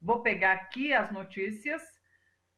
Vou pegar aqui as notícias.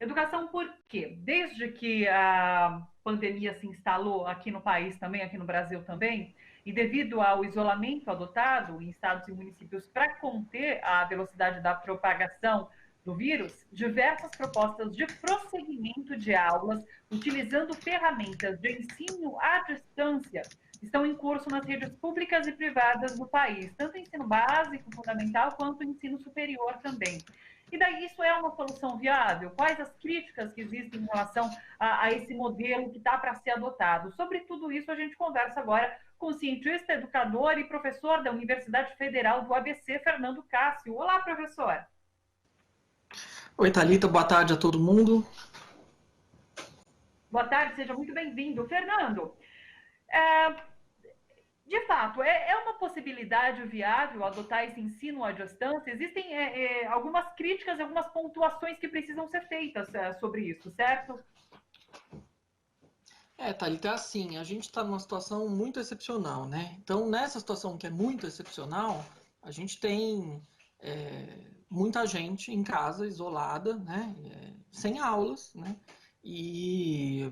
Educação por quê? Desde que a pandemia se instalou aqui no país também, aqui no Brasil também, e devido ao isolamento adotado em estados e municípios para conter a velocidade da propagação do vírus, diversas propostas de prosseguimento de aulas utilizando ferramentas de ensino à distância estão em curso nas redes públicas e privadas do país, tanto ensino básico, fundamental, quanto ensino superior também. E daí isso é uma solução viável? Quais as críticas que existem em relação a esse modelo que está para ser adotado? Sobre tudo isso a gente conversa agora com o cientista, educador e professor da Universidade Federal do ABC, Fernando Cássio. Olá, professor. Oi, Thalita, boa tarde a todo mundo. Boa tarde, seja muito bem-vindo. Fernando, é, de fato, é uma possibilidade viável adotar esse ensino à distância? Existem algumas críticas, algumas pontuações que precisam ser feitas sobre isso, certo? Thalita, é assim, a gente está numa situação muito excepcional, né? Então, nessa situação que é muito excepcional, a gente tem muita gente em casa, isolada, né? Sem aulas, né? E,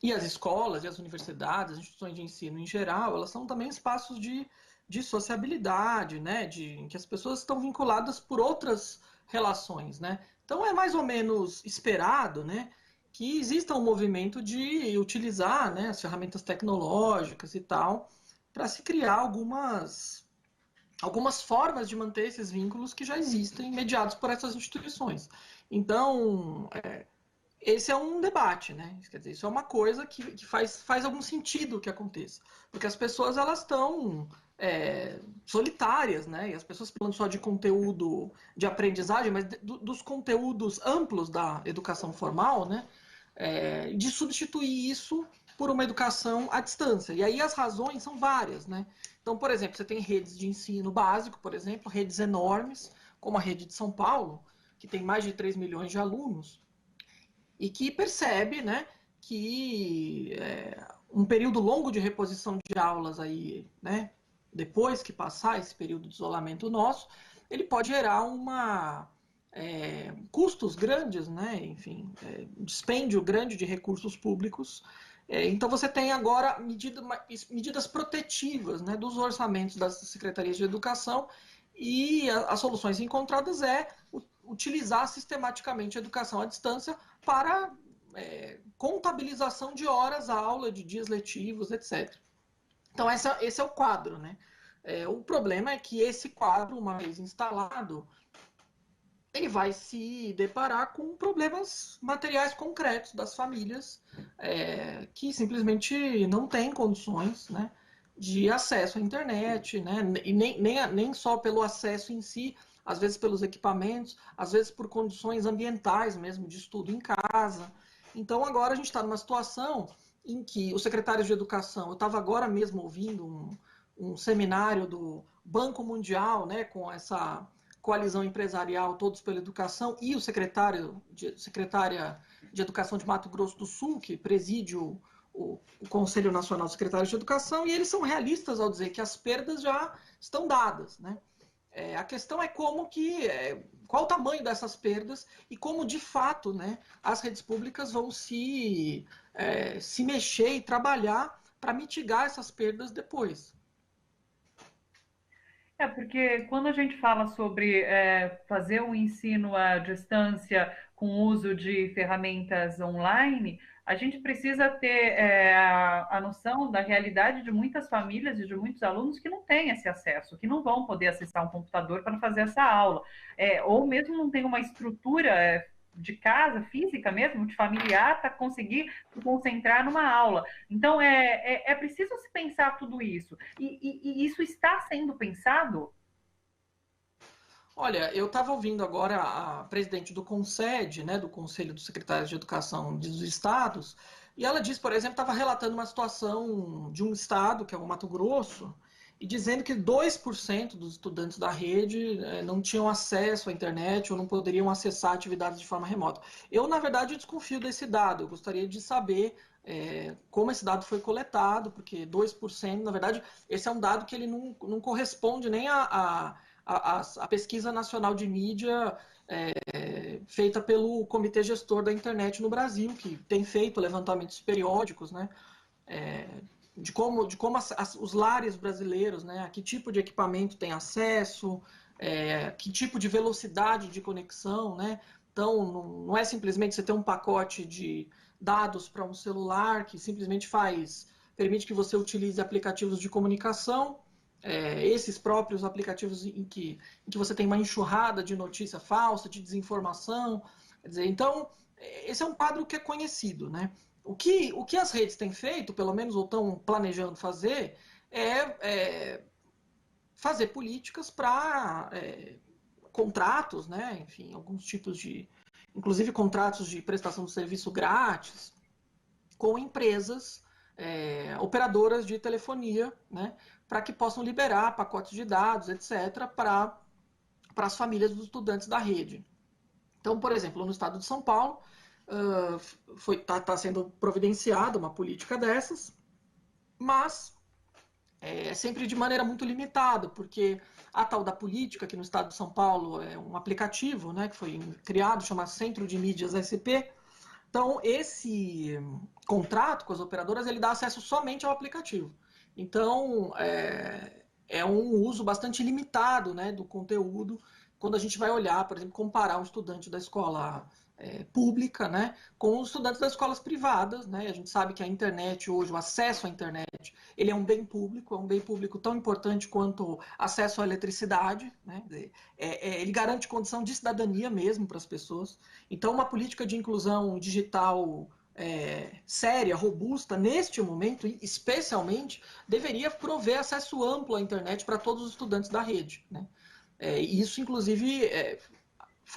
e as escolas e as universidades, as instituições de ensino em geral, elas são também espaços de sociabilidade, né? Em que as pessoas estão vinculadas por outras relações, né? Então, é mais ou menos esperado, né? Que exista um movimento de utilizar, né, as ferramentas tecnológicas e tal, para se criar algumas formas de manter esses vínculos que já existem, mediados por essas instituições. Então, esse é um debate, né? Quer dizer, isso é uma coisa que faz algum sentido que aconteça. Porque as pessoas, elas estão solitárias, né? E as pessoas falando só de conteúdo de aprendizagem, mas dos conteúdos amplos da educação formal, né? De substituir isso por uma educação à distância. E aí as razões são várias, né? Então, por exemplo, você tem redes de ensino básico, por exemplo, redes enormes, como a rede de São Paulo, que tem mais de 3 milhões de alunos, e que percebe, né, que um período longo de reposição de aulas aí, né, depois que passar esse período de isolamento nosso, ele pode gerar custos grandes, né, enfim, dispêndio grande de recursos públicos. Então você tem agora medidas protetivas, né, dos orçamentos das secretarias de educação, e as soluções encontradas utilizar sistematicamente a educação à distância para contabilização de horas aula, de dias letivos, etc. Então esse é o quadro, né? O problema é que esse quadro, uma vez instalado, ele vai se deparar com problemas materiais concretos das famílias que simplesmente não têm condições, né, de acesso à internet, né, e nem só pelo acesso em si, às vezes pelos equipamentos, às vezes por condições ambientais mesmo, de estudo em casa. Então agora a gente está numa situação em que os secretários de educação, eu estava agora mesmo ouvindo um seminário do Banco Mundial, né, com essa coalizão empresarial Todos pela Educação, e o secretária de Educação de Mato Grosso do Sul, que preside o Conselho Nacional de Secretários de Educação, e eles são realistas ao dizer que as perdas já estão dadas, né? A questão é qual o tamanho dessas perdas e como de fato, né, as redes públicas vão se mexer e trabalhar para mitigar essas perdas depois. Porque quando a gente fala sobre fazer um ensino à distância com o uso de ferramentas online, a gente precisa ter a noção da realidade de muitas famílias e de muitos alunos que não têm esse acesso, que não vão poder acessar um computador para fazer essa aula, ou mesmo não tem uma estrutura de casa, física mesmo, de familiar, para conseguir se concentrar numa aula. Então, é preciso se pensar tudo isso. E isso está sendo pensado? Olha, eu estava ouvindo agora a presidente do CONSED, né, do Conselho dos Secretários de Educação dos Estados, e ela disse, por exemplo, estava relatando uma situação de um estado, que é o Mato Grosso, e dizendo que 2% dos estudantes da rede não tinham acesso à internet ou não poderiam acessar atividades de forma remota. Eu, na verdade, desconfio desse dado. Eu gostaria de saber como esse dado foi coletado, porque 2%, na verdade, esse é um dado que ele não corresponde nem a a pesquisa nacional de mídia feita pelo Comitê Gestor da Internet no Brasil, que tem feito levantamentos periódicos, né, de como os lares brasileiros, né, a que tipo de equipamento tem acesso, que tipo de velocidade de conexão, né? Então, não é simplesmente você ter um pacote de dados para um celular que simplesmente permite que você utilize aplicativos de comunicação, esses próprios aplicativos em que você tem uma enxurrada de notícia falsa, de desinformação. Quer dizer, então, esse é um quadro que é conhecido, né? O que as redes têm feito, pelo menos, ou estão planejando fazer, é fazer políticas para contratos, né? Enfim, alguns tipos inclusive contratos de prestação de serviço grátis, com empresas operadoras de telefonia, né? Para que possam liberar pacotes de dados, etc., para as famílias dos estudantes da rede. Então, por exemplo, no estado de São Paulo, está sendo providenciada uma política dessas, mas sempre de maneira muito limitada, porque a tal da política, que no estado de São Paulo é um aplicativo, né, que foi criado, chama Centro de Mídias SP. Então, esse contrato com as operadoras, ele dá acesso somente ao aplicativo. Então, é um uso bastante limitado, né, do conteúdo, quando a gente vai olhar, por exemplo, comparar um estudante da escola pública, né, com os estudantes das escolas privadas, né? A gente sabe que a internet hoje, o acesso à internet, ele é um bem público tão importante quanto acesso à eletricidade, né? Ele garante condição de cidadania mesmo para as pessoas. Então, uma política de inclusão digital séria, robusta, neste momento, especialmente, deveria prover acesso amplo à internet para todos os estudantes da rede, né? Isso, inclusive,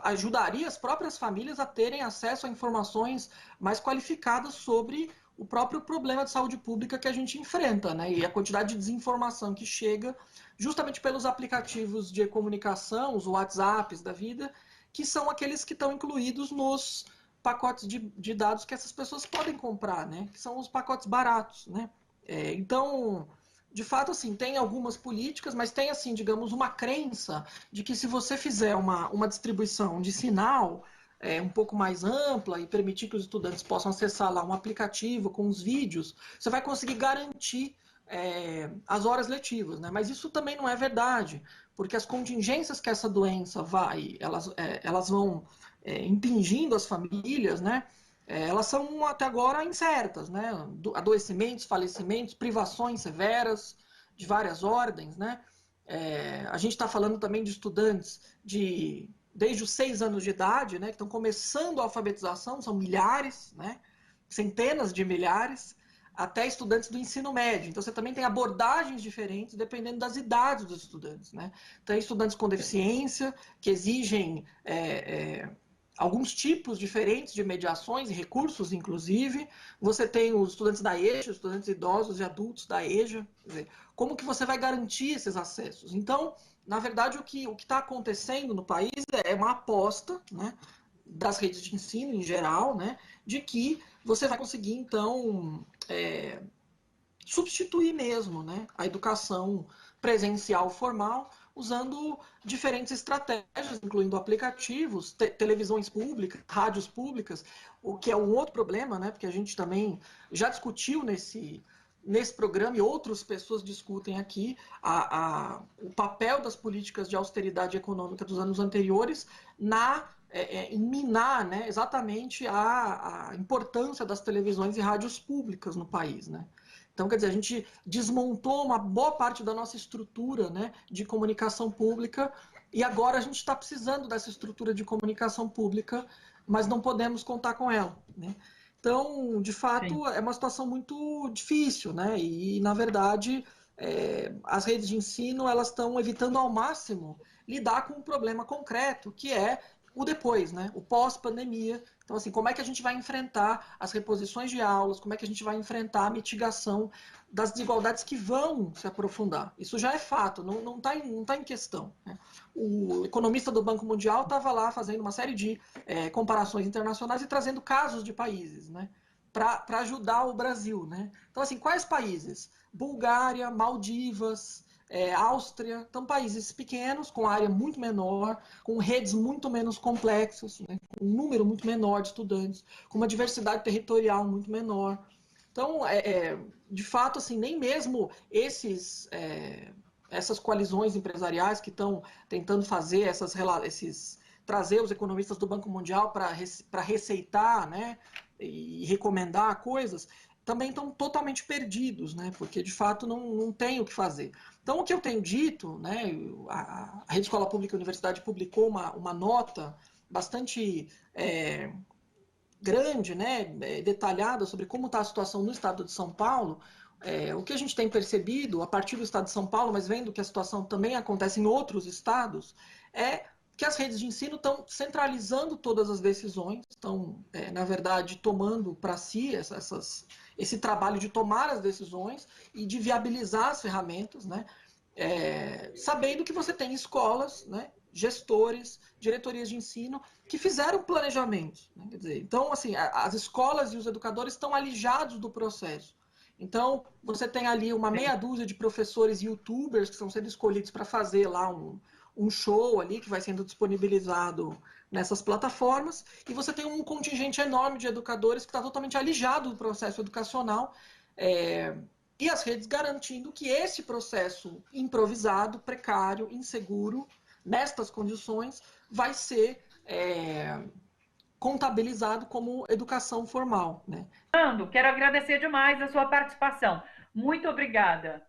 ajudaria as próprias famílias a terem acesso a informações mais qualificadas sobre o próprio problema de saúde pública que a gente enfrenta, né? E a quantidade de desinformação que chega justamente pelos aplicativos de comunicação, os WhatsApps da vida, que são aqueles que estão incluídos nos pacotes de dados que essas pessoas podem comprar, né? Que são os pacotes baratos, né? Então, de fato, assim, tem algumas políticas, mas tem, assim, digamos, uma crença de que se você fizer uma distribuição de sinal um pouco mais ampla e permitir que os estudantes possam acessar lá um aplicativo com os vídeos, você vai conseguir garantir as horas letivas, né? Mas isso também não é verdade, porque as contingências que essa doença elas vão impingindo as famílias, né? Elas são até agora incertas, né? Adoecimentos, falecimentos, privações severas de várias ordens, né? A gente está falando também de estudantes desde os 6 anos de idade, né? Que estão começando a alfabetização, são milhares, né? Centenas de milhares, até estudantes do ensino médio. Então você também tem abordagens diferentes dependendo das idades dos estudantes, né? Tem estudantes com deficiência que exigem alguns tipos diferentes de mediações e recursos, inclusive. Você tem os estudantes da EJA, os estudantes idosos e adultos da EJA. Quer dizer, como que você vai garantir esses acessos? Então, na verdade, o que está acontecendo no país é uma aposta, né, das redes de ensino em geral, né, de que você vai conseguir, então, substituir mesmo, né, a educação presencial formal, usando diferentes estratégias, incluindo aplicativos, televisões públicas, rádios públicas, o que é um outro problema, né, porque a gente também já discutiu nesse programa, e outras pessoas discutem aqui, o papel das políticas de austeridade econômica dos anos anteriores em minar, né, exatamente a importância das televisões e rádios públicas no país, né? Então, quer dizer, a gente desmontou uma boa parte da nossa estrutura, né, de comunicação pública, e agora a gente está precisando dessa estrutura de comunicação pública, mas não podemos contar com ela, né? Então, de fato, sim, é uma situação muito difícil, né? E, na verdade, as redes de ensino elas estão evitando ao máximo lidar com um problema concreto, que é o depois, né? O pós-pandemia. Então, assim, como é que a gente vai enfrentar as reposições de aulas, como é que a gente vai enfrentar a mitigação das desigualdades que vão se aprofundar. Isso já é fato, não tá em questão, né? O economista do Banco Mundial estava lá fazendo uma série de comparações internacionais e trazendo casos de países, né, para ajudar o Brasil, né? Então, assim, quais países? Bulgária, Maldivas, Áustria, então países pequenos, com área muito menor, com redes muito menos complexas, né, com um número muito menor de estudantes, com uma diversidade territorial muito menor. Então, de fato, assim, nem mesmo essas coalizões empresariais que estão tentando fazer trazer os economistas do Banco Mundial para receitar, né, e recomendar coisas, também estão totalmente perdidos, né, porque de fato não tem o que fazer. Então, o que eu tenho dito, né, a Rede Escola Pública e Universidade publicou uma nota bastante grande, né, detalhada sobre como está a situação no estado de São Paulo. O que a gente tem percebido a partir do estado de São Paulo, mas vendo que a situação também acontece em outros estados, é que as redes de ensino estão centralizando todas as decisões, estão, na verdade, tomando para si esse trabalho de tomar as decisões e de viabilizar as ferramentas, né? Sabendo que você tem escolas, né, gestores, diretorias de ensino que fizeram planejamento. Né? Quer dizer, então, assim, as escolas e os educadores estão alijados do processo. Então, você tem ali uma meia dúzia de professores youtubers que estão sendo escolhidos para fazer lá um show ali que vai sendo disponibilizado nessas plataformas, e você tem um contingente enorme de educadores que está totalmente alijado do processo educacional, e as redes garantindo que esse processo improvisado, precário, inseguro, nestas condições, vai ser contabilizado como educação formal, né? Fernando, quero agradecer demais a sua participação. Muito obrigada.